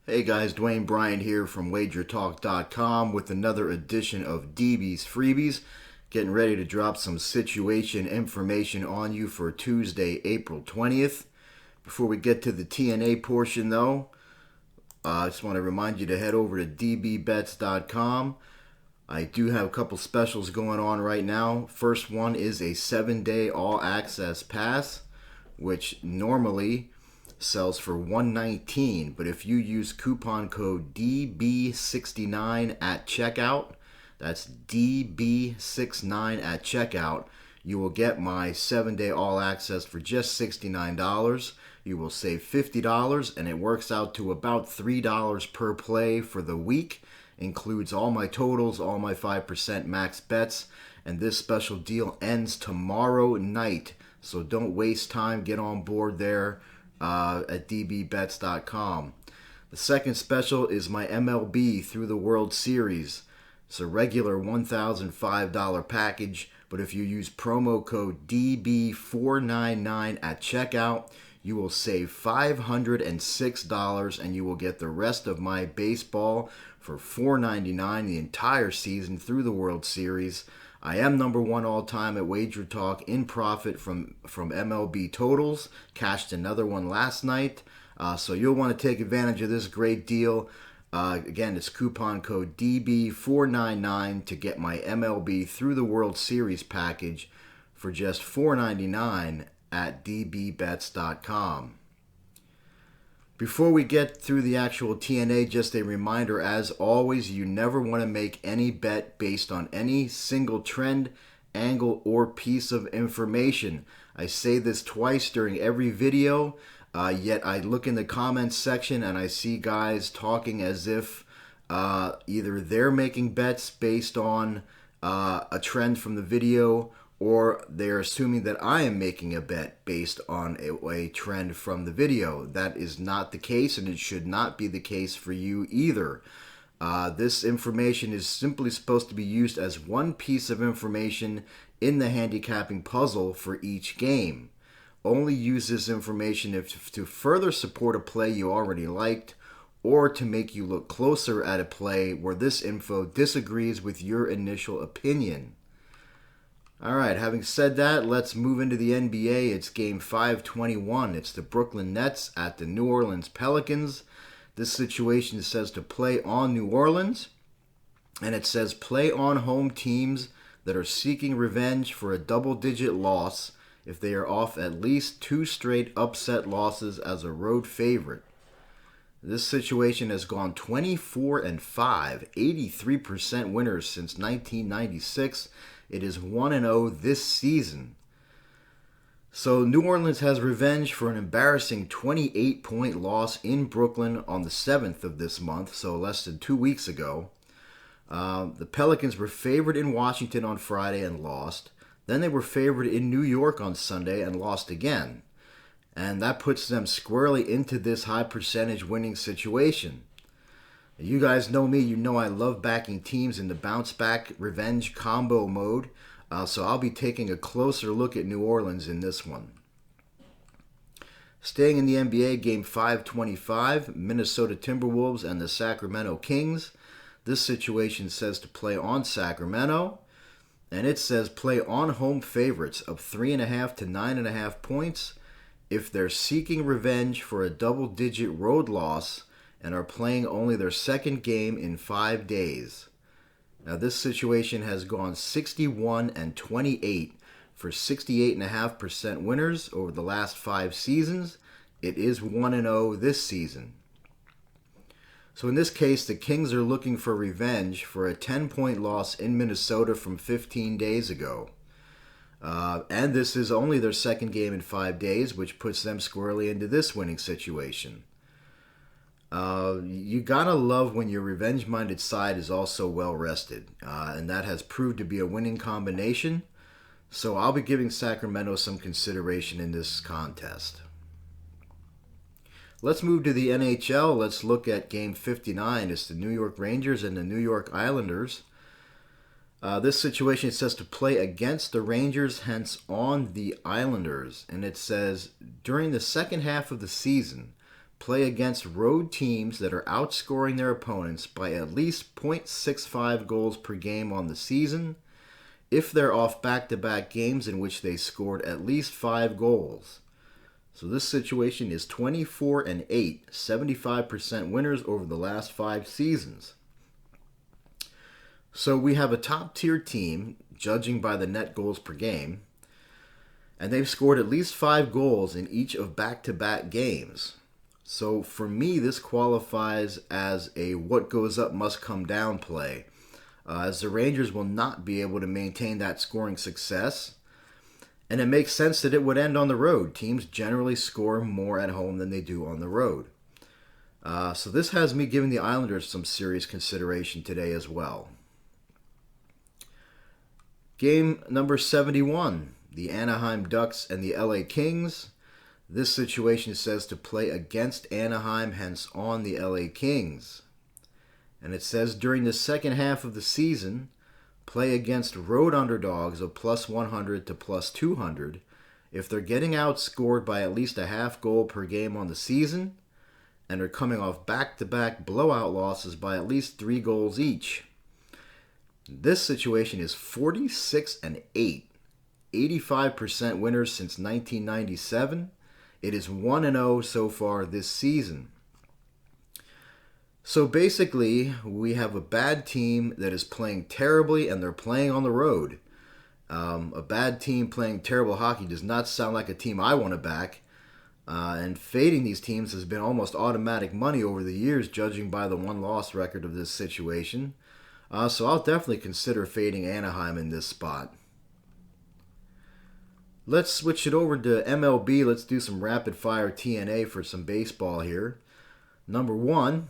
Hey guys, Dwayne Bryant here from WagerTalk.com with another edition of DB's Freebies. Getting ready to drop some situation information on you for Tuesday, April 20th. Before we get to the T&A portion though, I just want to remind you to head over to dbbets.com. I do have a couple specials going on right now. First one is a 7-day all-access pass, which normally sells for $119, but if you use coupon code DB69 at checkout, that's DB69 at checkout, you will get my 7-day all access for just $69. You will save $50, and it works out to about $3 per play for the week. Includes all my totals, all my 5% max bets, and this special deal ends tomorrow night. So don't waste time. Get on board there at dbbets.com. The second special is my MLB through the World Series. It's a regular $1,005 package, but if you use promo code DB499 at checkout, you will save $506 and you will get the rest of my baseball for $499 the entire season through the World Series. I am number one all time at WagerTalk in profit from MLB totals. Cashed another one last night. So you'll want to take advantage of this great deal. Again, it's coupon code DB499 to get my MLB through the World Series package for just $499 at dbbets.com. Before we get through the actual T&A, just a reminder, as always, you never want to make any bet based on any single trend, angle, or piece of information. I say this twice during every video, yet I look in the comments section and I see guys talking as if either they're making bets based on a trend from the video, or they're assuming that I am making a bet based on a trend from the video. That is not the case, and it should not be the case for you either. This information is simply supposed to be used as one piece of information in the handicapping puzzle for each game. Only use this information to further support a play you already liked, or to make you look closer at a play where this info disagrees with your initial opinion. All right, having said that, let's move into the NBA. It's game 521. It's the Brooklyn Nets at the New Orleans Pelicans. This situation says to play on New Orleans, and it says play on home teams that are seeking revenge for a double-digit loss if they are off at least 2 straight upset losses as a road favorite. This situation has gone 24-5, 83% winners since 1996. It is 1-0 this season. So New Orleans has revenge for an embarrassing 28-point loss in Brooklyn on the 7th of this month, so less than 2 weeks ago. The Pelicans were favored in Washington on Friday and lost. Then they were favored in New York on Sunday and lost again. And that puts them squarely into this high percentage winning situation. You guys know me, you know I love backing teams in the bounce back revenge combo mode, so I'll be taking a closer look at New Orleans in this one. Staying in the NBA, game 525, Minnesota Timberwolves and the Sacramento Kings. This situation says to play on Sacramento, and it says play on home favorites of 3.5 to 9.5 points if they're seeking revenge for a double-digit road loss and are playing only their second game in 5 days. Now this situation has gone 61-28 for 68.5% winners over the last 5 seasons. It is 1-0 this season. So in this case, the Kings are looking for revenge for a 10-point loss in Minnesota from 15 days ago. And this is only their second game in 5 days, which puts them squarely into this winning situation. You gotta love when your revenge-minded side is also well-rested, and that has proved to be a winning combination. So I'll be giving Sacramento some consideration in this contest. Let's move to the NHL. Let's look at Game 59. It's the New York Rangers and the New York Islanders. This situation says to play against the Rangers, hence on the Islanders. And it says, during the second half of the season, play against road teams that are outscoring their opponents by at least 0.65 goals per game on the season if they're off back-to-back games in which they scored at least 5 goals. So this situation is 24-8, 75% winners over the last 5 seasons. So we have a top-tier team, judging by the net goals per game, and they've scored at least 5 goals in each of back-to-back games. So for me, this qualifies as a what goes up must come down play, as the Rangers will not be able to maintain that scoring success. And it makes sense that it would end on the road. Teams generally score more at home than they do on the road. So this has me giving the Islanders some serious consideration today as well. Game number 71, the Anaheim Ducks and the LA Kings. This situation says to play against Anaheim, hence on the LA Kings. And it says during the second half of the season, play against road underdogs of plus 100 to plus 200 if they're getting outscored by at least a half goal per game on the season and are coming off back-to-back blowout losses by at least 3 goals each. This situation is 46-8, 85% winners since 1997. It is 1-0 so far this season. So basically, we have a bad team that is playing terribly, and they're playing on the road. A bad team playing terrible hockey does not sound like a team I want to back. And fading these teams has been almost automatic money over the years, judging by the one-loss record of this situation. So I'll definitely consider fading Anaheim in this spot. Let's switch it over to MLB. Let's do some rapid fire T&A for some baseball here. Number 1.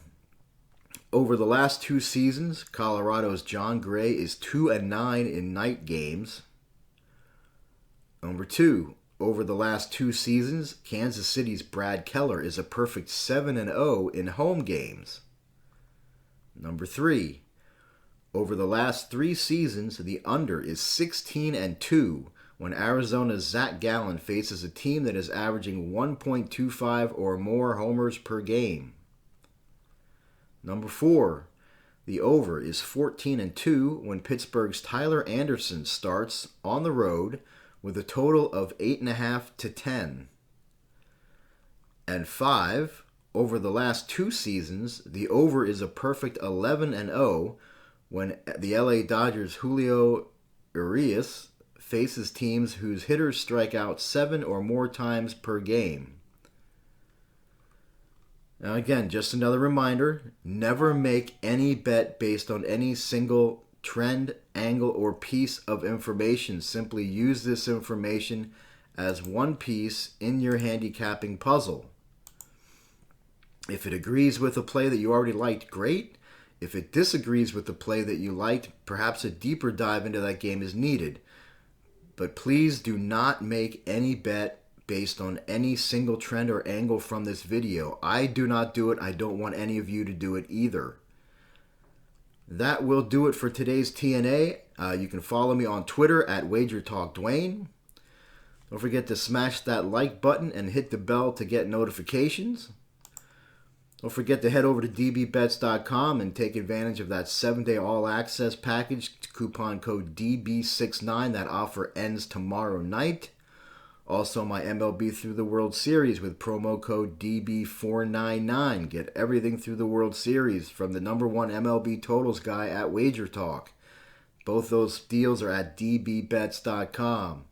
Over the last 2 seasons, Colorado's John Gray is 2-9 in night games. Number 2, over the last 2 seasons, Kansas City's Brad Keller is a perfect 7-0 in home games. Number 3, over the last 3 seasons, the under is 16-2 when Arizona's Zach Gallen faces a team that is averaging 1.25 or more homers per game. Number 4, the over is 14-2 when Pittsburgh's Tyler Anderson starts on the road with a total of 8.5 to 10. And 5, over the last 2 seasons, the over is a perfect 11-0 when the LA Dodgers' Julio Urias faces teams whose hitters strike out 7 or more times per game. Now again, just another reminder, never make any bet based on any single trend, angle, or piece of information. Simply use this information as one piece in your handicapping puzzle. If it agrees with a play that you already liked, great. If it disagrees with the play that you liked, perhaps a deeper dive into that game is needed. But please do not make any bet based on any single trend or angle from this video. I do not do it. I don't want any of you to do it either. That will do it for today's T&A. You can follow me on Twitter at WagerTalk Dwayne. Don't forget to smash that like button and hit the bell to get notifications. Don't forget to head over to dbbets.com and take advantage of that 7-day all-access package. Coupon code DB69. That offer ends tomorrow night. Also, my MLB Through the World Series with promo code DB499. Get everything through the World Series from the #1 MLB totals guy at WagerTalk. Both those deals are at dbbets.com.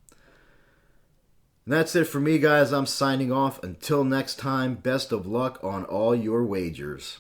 And that's it for me, guys. I'm signing off. Until next time, best of luck on all your wagers.